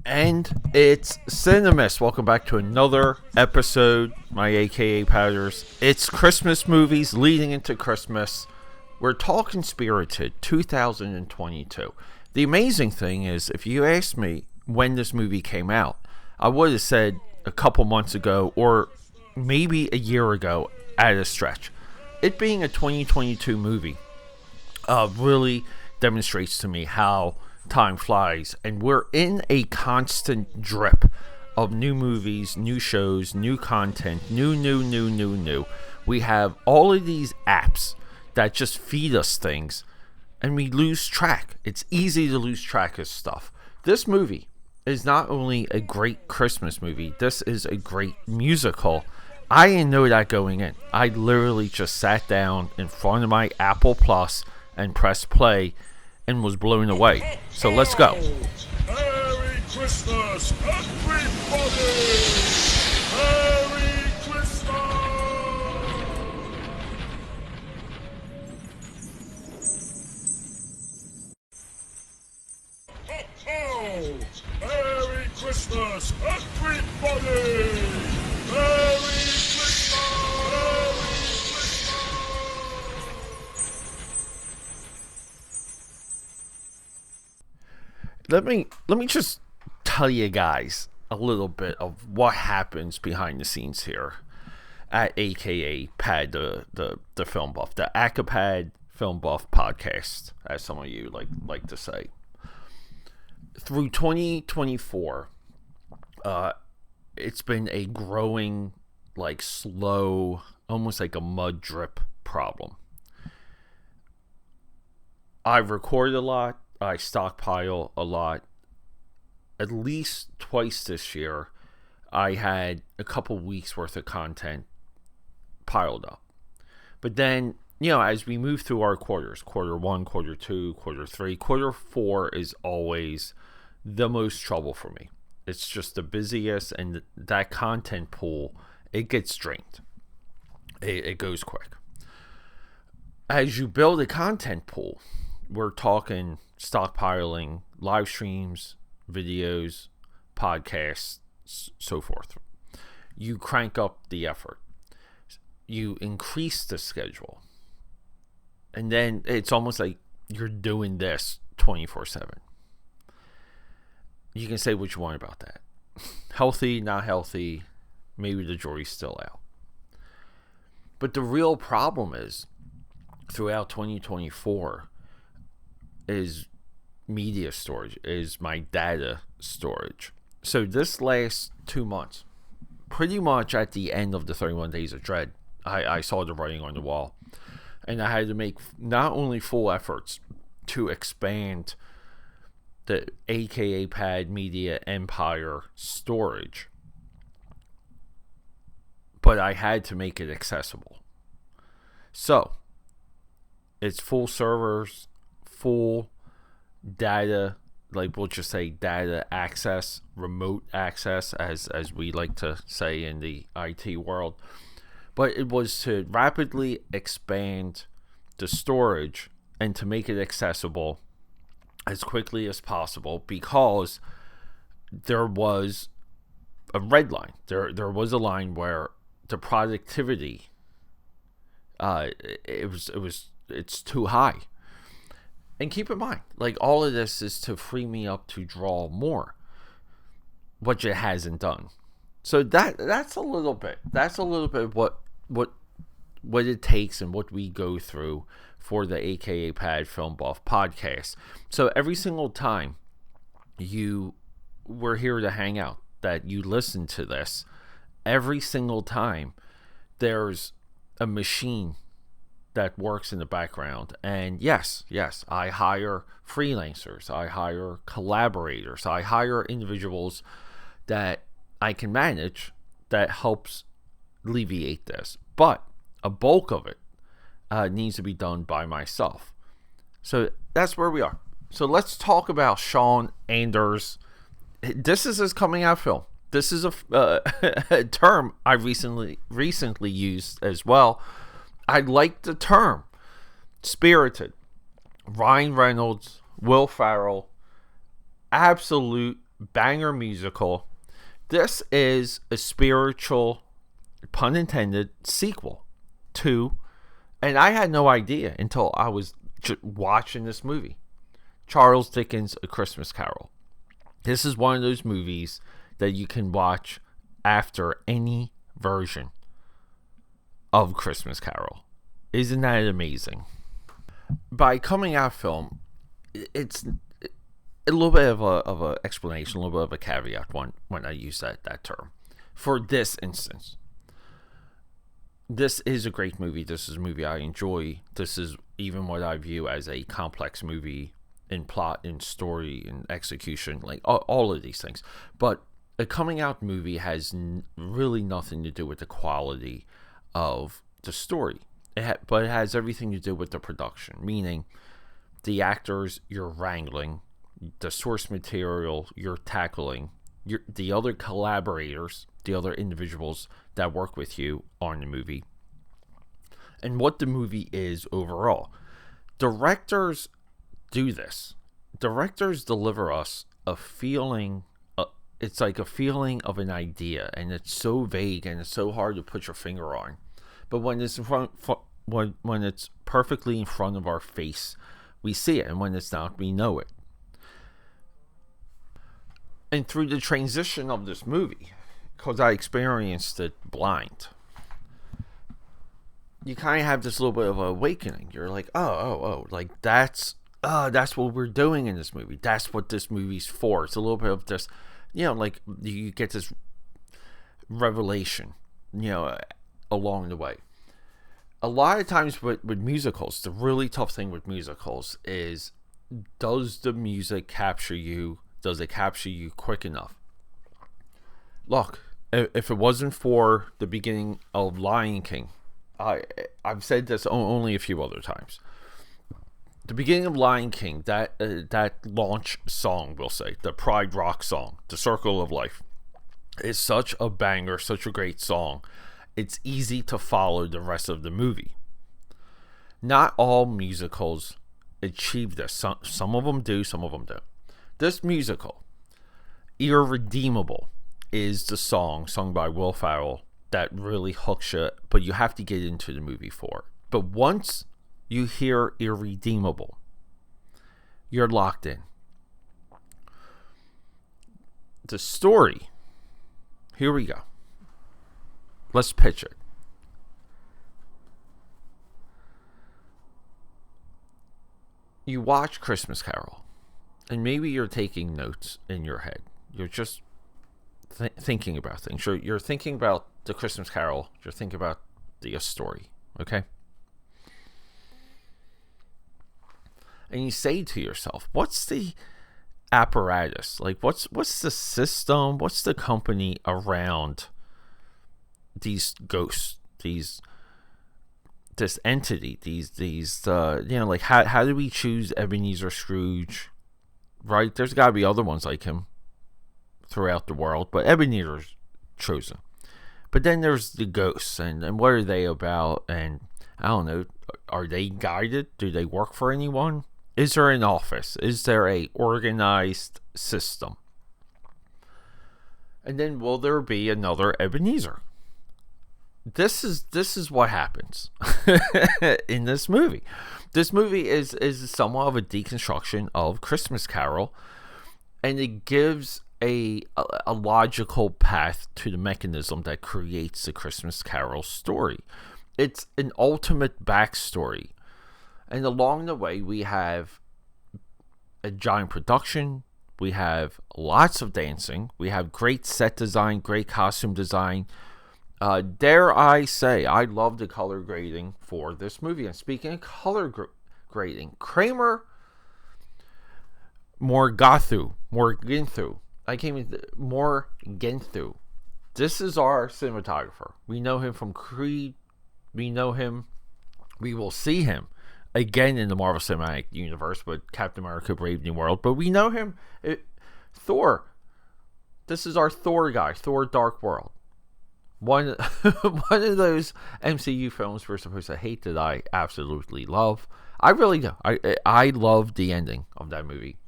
And it's Cinemas. Welcome back to another episode, my AKA Powders. It's Christmas movies leading into Christmas. We're talking Spirited 2022. The amazing thing is, if you asked me when this movie came out, I would have said a couple months ago or maybe a year ago at a stretch. It being a 2022 movie really demonstrates to me how time flies, and we're in a constant drip of new movies, new shows, new content, new. We have all of these apps that just feed us things, and we lose track. It's easy to lose track of stuff. This movie is not only a great Christmas movie, this is a great musical. I didn't know that going in. I literally just sat down in front of my Apple Plus and pressed play and was blown away. So let's go. Merry Christmas, everybody! Merry Christmas! Ho, ho! Merry Christmas, everybody! Merry Christmas! Merry Christmas! Let me just tell you guys a little bit of what happens behind the scenes here at AKAPAD the Film Buff, the AKAPAD Film Buff podcast, as some of you like to say. Through 2024, it's been a growing, slow, almost like a mud drip problem. I've recorded a lot. I stockpile a lot. At least twice this year, I had a couple weeks worth of content piled up. But then, as we move through our quarters, quarter one, quarter two, quarter three, quarter four is always the most trouble for me. It's just the busiest, and that content pool, it gets drained. It goes quick. As you build a content pool, we're talking stockpiling live streams, videos, podcasts, so forth. You crank up the effort. You increase the schedule. And then it's almost like you're doing this 24/7. You can say what you want about that. Healthy, not healthy, maybe the jury's still out. But the real problem is, throughout 2024, is media storage, is my data storage. So this last 2 months, pretty much at the end of the 31 Days of Dread, I saw the writing on the wall. And I had to make not only full efforts to expand the AKAPAD Media Empire storage, but I had to make it accessible. So it's full servers, full data, we'll just say data access, remote access, as we like to say in the IT world. But it was to rapidly expand the storage and to make it accessible as quickly as possible, because there was a red line. There was a line where the productivity, it's too high. And keep in mind, all of this is to free me up to draw more, which it hasn't done. So that's a little bit. That's a little bit what it takes and what we go through for the AKAPAD Film Buff podcast. So every single time we're here to hang out, that you listen to this, every single time there's a machine that works in the background. And yes, I hire freelancers, I hire collaborators, I hire individuals that I can manage that helps alleviate this. But a bulk of it needs to be done by myself. So that's where we are. So let's talk about Sean Anders. This is his coming out film. This is a term I recently used as well. I like the term. Spirited. Ryan Reynolds, Will Ferrell, absolute banger musical. This is a spiritual, pun intended, sequel to, and I had no idea until I was watching this movie, Charles Dickens' A Christmas Carol. This is one of those movies that you can watch after any version of Christmas Carol. Isn't that amazing? By coming out film, it's a little bit of a explanation, a little bit of a caveat when I use that term. For this instance, this is a great movie. This is a movie I enjoy. This is even what I view as a complex movie in plot, in story, in execution, like all of these things. But a coming out movie has really nothing to do with the quality of the story. But it has everything to do with the production, meaning the actors you're wrangling, the source material you're tackling, the other collaborators, the other individuals that work with you on the movie, and what the movie is overall. Directors do this. Directors deliver us a feeling. It's like a feeling of an idea, and it's so vague and it's so hard to put your finger on. But when it's when it's perfectly in front of our face, we see it, and when it's not, we know it. And through the transition of this movie, because I experienced it blind, you kind of have this little bit of an awakening. You're like, oh, like that's what we're doing in this movie. That's what this movie's for. It's a little bit of this, like you get this revelation, along the way. A lot of times with musicals, the really tough thing with musicals is, does the music capture you? Does it capture you quick enough? Look, if it wasn't for the beginning of Lion King, I've said this only a few other times. The beginning of Lion King, that launch song, we'll say, the Pride Rock song, The Circle of Life, is such a banger, such a great song. It's easy to follow the rest of the movie. Not all musicals achieve this. Some of them do, some of them don't. This musical, Irredeemable, is the song sung by Will Ferrell that really hooks you, but you have to get into the movie for it. But once you hear Irredeemable, you're locked in. The story, here we go. Let's pitch it. You watch Christmas Carol, and maybe you're taking notes in your head. You're just thinking about things. You're thinking about the Christmas Carol. You're thinking about the story, okay? And you say to yourself, what's the apparatus? Like, what's the system? What's the company around these ghosts, this entity, like how do we choose Ebenezer Scrooge, right? There's got to be other ones like him throughout the world, but Ebenezer's chosen. But then there's the ghosts, and what are they about? And I don't know, are they guided? Do they work for anyone? Is there an office? Is there a organized system? And then will there be another Ebenezer? This is what happens in this movie. This movie is somewhat of a deconstruction of Christmas Carol, and it gives a logical path to the mechanism that creates the Christmas Carol story. It's an ultimate backstory, and along the way we have a giant production. We have lots of dancing. We have great set design, great costume design. Dare I say, I love the color grading for this movie. And speaking of color grading, Kramer Morgenthu. This is our cinematographer. We know him from Creed. We will see him again in the Marvel Cinematic Universe with Captain America: Brave New World. But we know him, Thor. This is our Thor guy, Thor: Dark World. One of those MCU films we're supposed to hate that I absolutely love. I really do. I love the ending of that movie.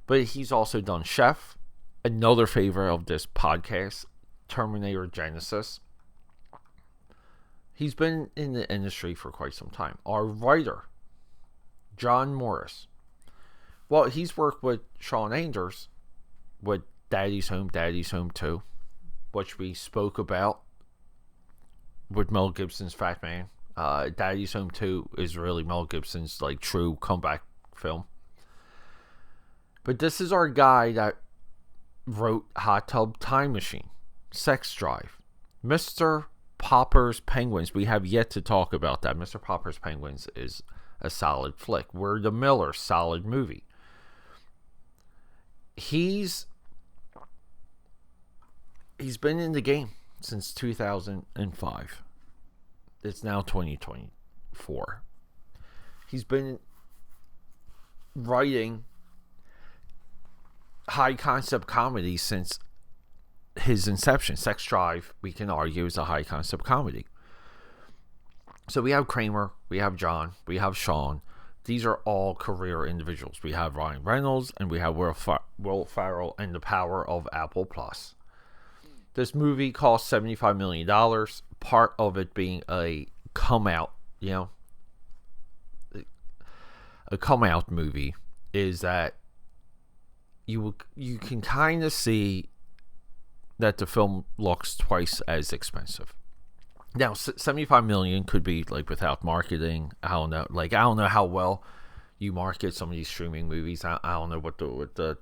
But he's also done Chef. another favorite of this podcast, Terminator Genesis. He's been in the industry for quite some time. Our writer, John Morris. Well, he's worked with Sean Anders with Daddy's Home 2, which we spoke about with Mel Gibson's Fat Man. Daddy's Home 2 is really Mel Gibson's like true comeback film. But this is our guy that wrote Hot Tub Time Machine, Sex Drive, Mr. Popper's Penguins. We have yet to talk about that. Mr. Popper's Penguins is a solid flick. We're the Miller, solid movie. He's been in the game since 2005. It's now 2024. He's been writing high concept comedy since his inception. Sex Drive, we can argue, is a high concept comedy. So we have Kramer, we have John, we have Sean. These are all career individuals. We have Ryan Reynolds and we have Will Ferrell and the power of Apple Plus. This movie cost $75 million. Part of it being a come out, a come out movie is that you can kind of see that the film looks twice as expensive. Now, $75 million could be like without marketing. I don't know. Like, I don't know how well you market some of these streaming movies. I don't know what the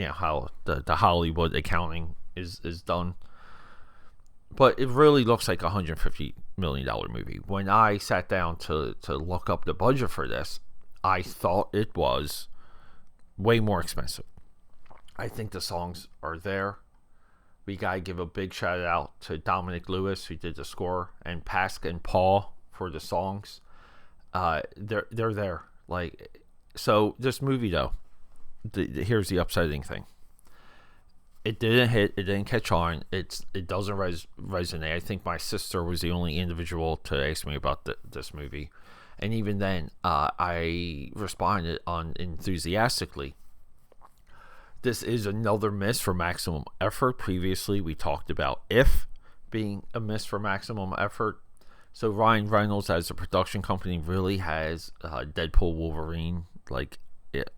how the Hollywood accounting is done. But it really looks like a $150 million movie. When I sat down to look up the budget for this, I thought it was way more expensive. I think the songs are there. We gotta give a big shout out to Dominic Lewis, who did the score, and Pascal and Paul for the songs. They're there. Like, so this movie though, here's the upsetting thing. It didn't hit. It didn't catch on. It doesn't resonate. I think my sister was the only individual to ask me about this movie, and even then, I responded enthusiastically. This is another miss for Maximum Effort. Previously, we talked about If being a miss for Maximum Effort. So Ryan Reynolds, as a production company, really has Deadpool Wolverine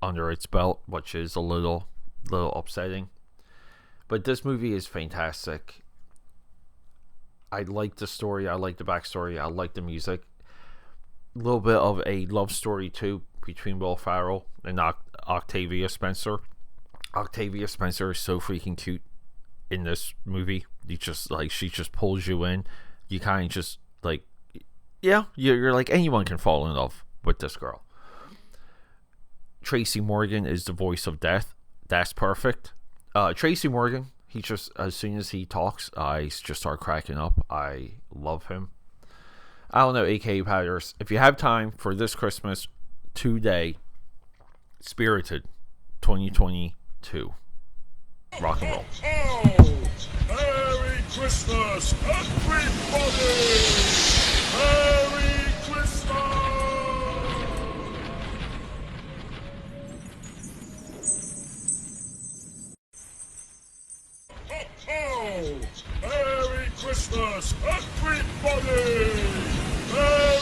under its belt, which is a little upsetting. But this movie is fantastic. I like the story. I like the backstory. I like the music. A little bit of a love story too between Will Ferrell and Octavia Spencer. Octavia Spencer is so freaking cute in this movie. She just pulls you in. You kind of just you're like, anyone can fall in love with this girl. Tracy Morgan is the voice of death. That's perfect. Tracy Morgan, he just, as soon as he talks, I just start cracking up. I love him. I don't know, AKA Padders, if you have time for this Christmas today, Spirited 2022. Rock and roll. Merry Christmas, everybody! Merry Christmas! Merry Christmas, everybody! Merry